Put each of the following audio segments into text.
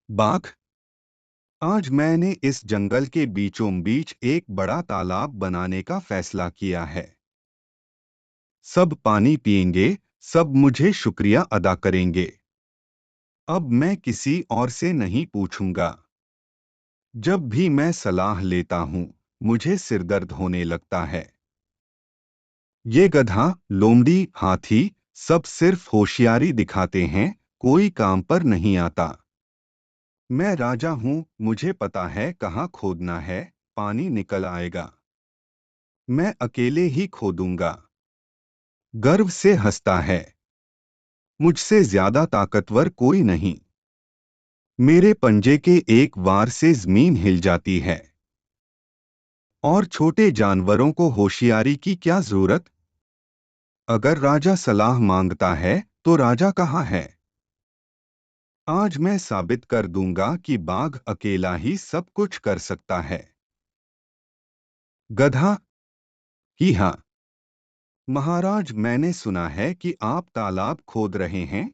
बाघ। आज मैंने इस जंगल के बीचों बीच एक बड़ा तालाब बनाने का फैसला किया है। सब पानी पिएंगे, सब मुझे शुक्रिया अदा करेंगे। अब मैं किसी और से नहीं पूछूंगा। जब भी मैं सलाह लेता हूं, मुझे सिरदर्द होने लगता है। ये गधा, लोमड़ी, हाथी, सब सिर्फ होशियारी दिखाते हैं, कोई काम पर नहीं आता। मैं राजा हूं, मुझे पता है कहाँ खोदना है, पानी निकल आएगा। मैं अकेले ही खोदूंगा। गर्व से हंसता है। मुझसे ज्यादा ताकतवर कोई नहीं। मेरे पंजे के एक वार से जमीन हिल जाती है। और छोटे जानवरों को होशियारी की क्या जरूरत? अगर राजा सलाह मांगता है तो राजा कहाँ है? आज मैं साबित कर दूंगा कि बाघ अकेला ही सब कुछ कर सकता है। गधा। ही हाँ। महाराज, मैंने सुना है कि आप तालाब खोद रहे हैं।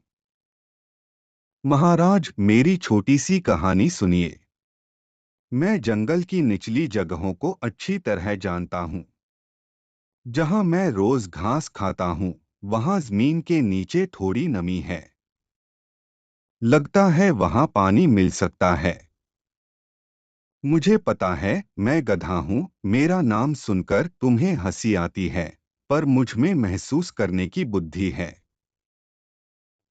महाराज, मेरी छोटी सी कहानी सुनिए। मैं जंगल की निचली जगहों को अच्छी तरह जानता हूँ। जहाँ मैं रोज घास खाता हूँ, वहाँ जमीन के नीचे थोड़ी नमी है। लगता है वहाँ पानी मिल सकता है। मुझे पता है, मैं गधा हूँ, मेरा नाम सुनकर तुम्हें हंसी आती है, पर मुझ में महसूस करने की बुद्धि है।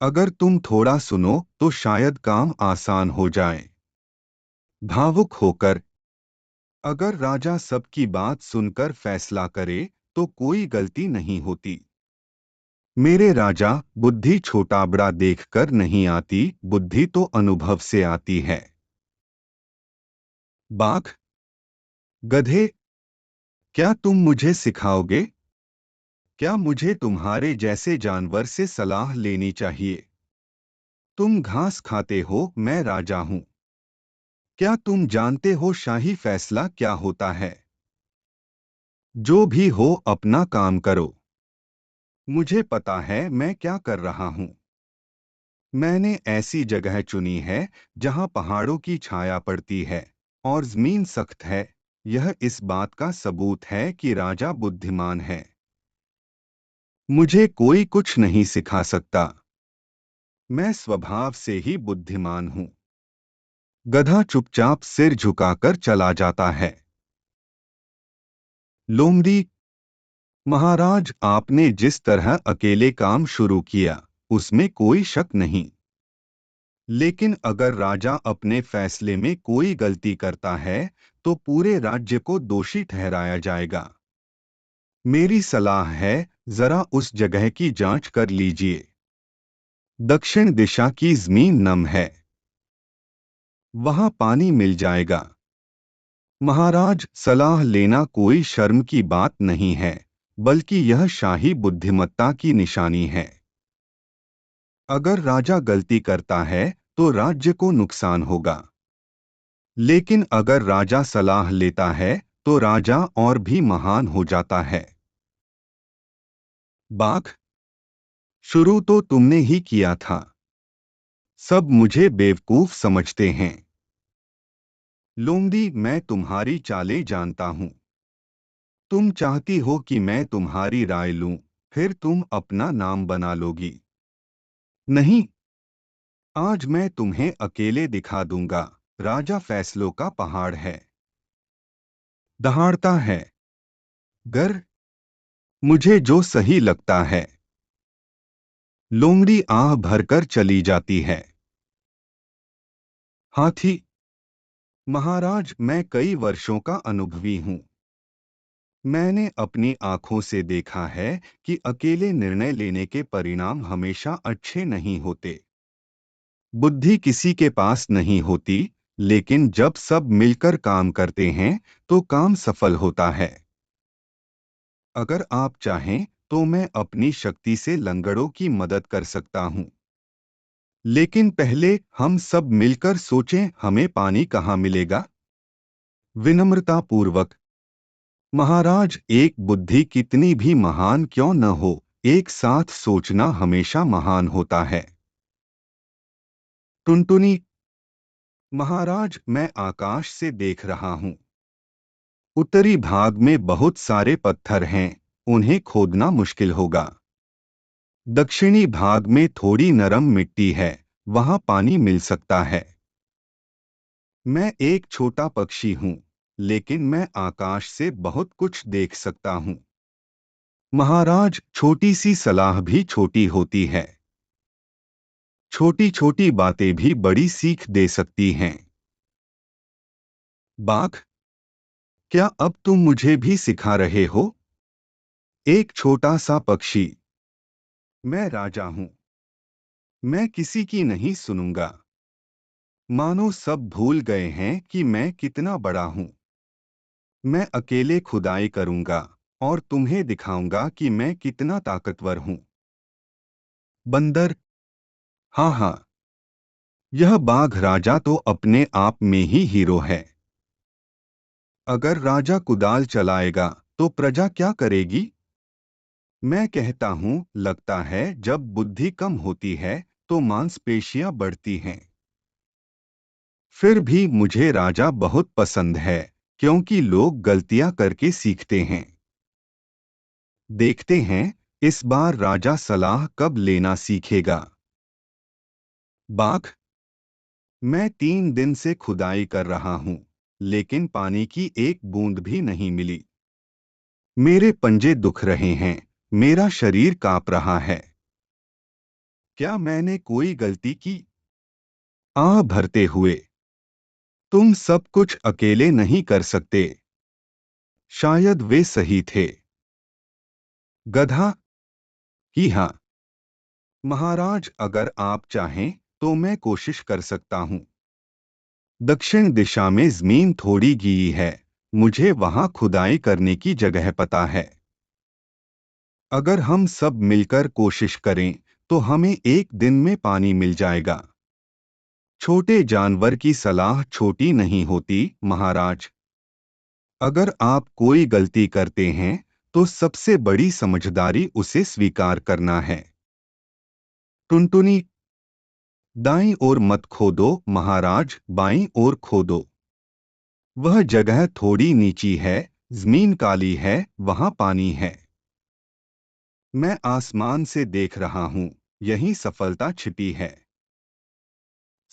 अगर तुम थोड़ा सुनो तो शायद काम आसान हो जाए। भावुक होकर। अगर राजा सबकी बात सुनकर फैसला करे तो कोई गलती नहीं होती। मेरे राजा, बुद्धि छोटा बड़ा देखकर नहीं आती, बुद्धि तो अनुभव से आती है। बाघ। गधे। क्या तुम मुझे सिखाओगे? क्या मुझे तुम्हारे जैसे जानवर से सलाह लेनी चाहिए? तुम घास खाते हो, मैं राजा हूं। क्या तुम जानते हो शाही फैसला क्या होता है? जो भी हो, अपना काम करो। मुझे पता है मैं क्या कर रहा हूं। मैंने ऐसी जगह चुनी है जहां पहाड़ों की छाया पड़ती है और जमीन सख्त है। यह इस बात का सबूत है कि राजा बुद्धिमान है। मुझे कोई कुछ नहीं सिखा सकता। मैं स्वभाव से ही बुद्धिमान हूं। गधा चुपचाप सिर झुकाकर चला जाता है। लोमड़ी। महाराज, आपने जिस तरह अकेले काम शुरू किया, उसमें कोई शक नहीं। लेकिन अगर राजा अपने फैसले में कोई गलती करता है तो पूरे राज्य को दोषी ठहराया जाएगा। मेरी सलाह है, जरा उस जगह की जांच कर लीजिए। दक्षिण दिशा की जमीन नम है। वहां पानी मिल जाएगा। महाराज, सलाह लेना कोई शर्म की बात नहीं है, बल्कि यह शाही बुद्धिमत्ता की निशानी है। अगर राजा गलती करता है तो राज्य को नुकसान होगा। लेकिन अगर राजा सलाह लेता है तो राजा और भी महान हो जाता है। बाघ। शुरू तो तुमने ही किया था। सब मुझे बेवकूफ समझते हैं। लोमड़ी, मैं तुम्हारी चालें जानता हूं। तुम चाहती हो कि मैं तुम्हारी राय लूं, फिर तुम अपना नाम बना लोगी। नहीं। आज मैं तुम्हें अकेले दिखा दूंगा। राजा फैसलों का पहाड़ है। दहाड़ता है। गर। मुझे जो सही लगता है। लोमड़ी आह भरकर चली जाती है। हाथी। महाराज, मैं कई वर्षों का अनुभवी हूँ। मैंने अपनी आंखों से देखा है कि अकेले निर्णय लेने के परिणाम हमेशा अच्छे नहीं होते। बुद्धि किसी के पास नहीं होती, लेकिन जब सब मिलकर काम करते हैं तो काम सफल होता है। अगर आप चाहें तो मैं अपनी शक्ति से लंगड़ों की मदद कर सकता हूँ। लेकिन पहले हम सब मिलकर सोचें, हमें पानी कहाँ मिलेगा? विनम्रता पूर्वक। महाराज, एक बुद्धि कितनी भी महान क्यों न हो, एक साथ सोचना हमेशा महान होता है। टुनटुनी। महाराज, मैं आकाश से देख रहा हूँ। उत्तरी भाग में बहुत सारे पत्थर हैं, उन्हें खोदना मुश्किल होगा। दक्षिणी भाग में थोड़ी नरम मिट्टी है, वहां पानी मिल सकता है। मैं एक छोटा पक्षी हूँ, लेकिन मैं आकाश से बहुत कुछ देख सकता हूँ। महाराज, छोटी सी सलाह भी छोटी होती है। छोटी छोटी बातें भी बड़ी सीख दे सकती हैं। बाघ, क्या अब तुम मुझे भी सिखा रहे हो? एक छोटा सा पक्षी। मैं राजा हूं। मैं किसी की नहीं सुनूंगा। मानो सब भूल गए हैं कि मैं कितना बड़ा हूं। मैं अकेले खुदाई करूंगा और तुम्हें दिखाऊंगा कि मैं कितना ताकतवर हूं। बंदर, हाँ हाँ, यह बाघ राजा तो अपने आप में ही हीरो है। अगर राजा कुदाल चलाएगा तो प्रजा क्या करेगी? मैं कहता हूं, लगता है जब बुद्धि कम होती है तो मांसपेशियां बढ़ती हैं। फिर भी मुझे राजा बहुत पसंद है, क्योंकि लोग गलतियां करके सीखते हैं। देखते हैं इस बार राजा सलाह कब लेना सीखेगा। बाघ, मैं 3 दिन से खुदाई कर रहा हूं, लेकिन पानी की एक बूंद भी नहीं मिली। मेरे पंजे दुख रहे हैं, मेरा शरीर कांप रहा है। क्या मैंने कोई गलती की? आह भरते हुए, तुम सब कुछ अकेले नहीं कर सकते। शायद वे सही थे। गधा, ही हाँ। महाराज, अगर आप चाहें तो मैं कोशिश कर सकता हूं। दक्षिण दिशा में जमीन थोड़ी गीली है, मुझे वहां खुदाई करने की जगह पता है। अगर हम सब मिलकर कोशिश करें तो हमें एक दिन में पानी मिल जाएगा। छोटे जानवर की सलाह छोटी नहीं होती, महाराज। अगर आप कोई गलती करते हैं तो सबसे बड़ी समझदारी उसे स्वीकार करना है। टुनटुनी, दाईं ओर मत खोदो महाराज, बाईं ओर खोदो। वह जगह थोड़ी नीची है, जमीन काली है, वहां पानी है। मैं आसमान से देख रहा हूं, यही सफलता छिपी है।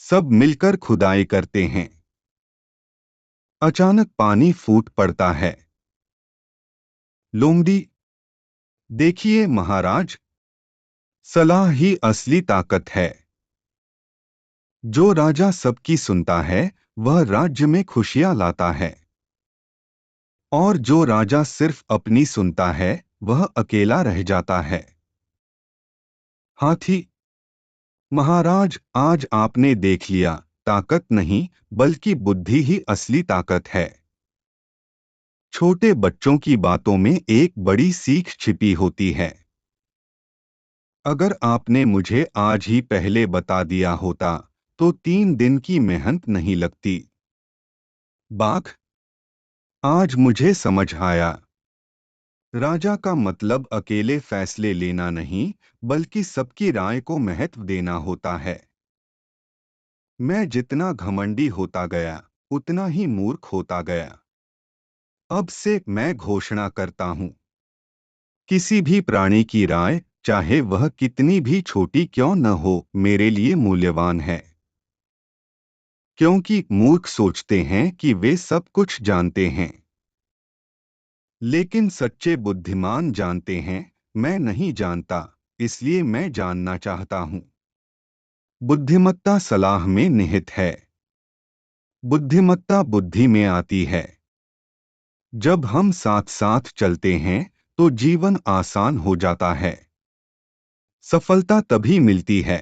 सब मिलकर खुदाई करते हैं। अचानक पानी फूट पड़ता है। लोमड़ी, देखिए महाराज, सलाह ही असली ताकत है। जो राजा सबकी सुनता है वह राज्य में खुशियां लाता है, और जो राजा सिर्फ अपनी सुनता है वह अकेला रह जाता है। हाथी, महाराज, आज आपने देख लिया, ताकत नहीं बल्कि बुद्धि ही असली ताकत है। छोटे बच्चों की बातों में एक बड़ी सीख छिपी होती है। अगर आपने मुझे आज ही पहले बता दिया होता तो 3 दिन की मेहनत नहीं लगती। बाघ, आज मुझे समझ आया। राजा का मतलब अकेले फैसले लेना नहीं, बल्कि सबकी राय को महत्व देना होता है। मैं जितना घमंडी होता गया उतना ही मूर्ख होता गया। अब से मैं घोषणा करता हूं, किसी भी प्राणी की राय, चाहे वह कितनी भी छोटी क्यों न हो, मेरे लिए मूल्यवान है। क्योंकि मूर्ख सोचते हैं कि वे सब कुछ जानते हैं, लेकिन सच्चे बुद्धिमान जानते हैं, मैं नहीं जानता, इसलिए मैं जानना चाहता हूं। बुद्धिमत्ता सलाह में निहित है। बुद्धिमत्ता बुद्धि में आती है। जब हम साथ साथ चलते हैं तो जीवन आसान हो जाता है। सफलता तभी मिलती है।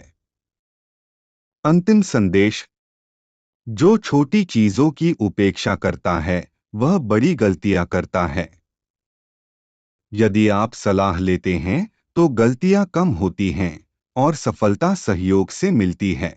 अंतिम संदेश, जो छोटी चीजों की उपेक्षा करता है वह बड़ी गलतियां करता है। यदि आप सलाह लेते हैं तो गलतियां कम होती हैं और सफलता सहयोग से मिलती है।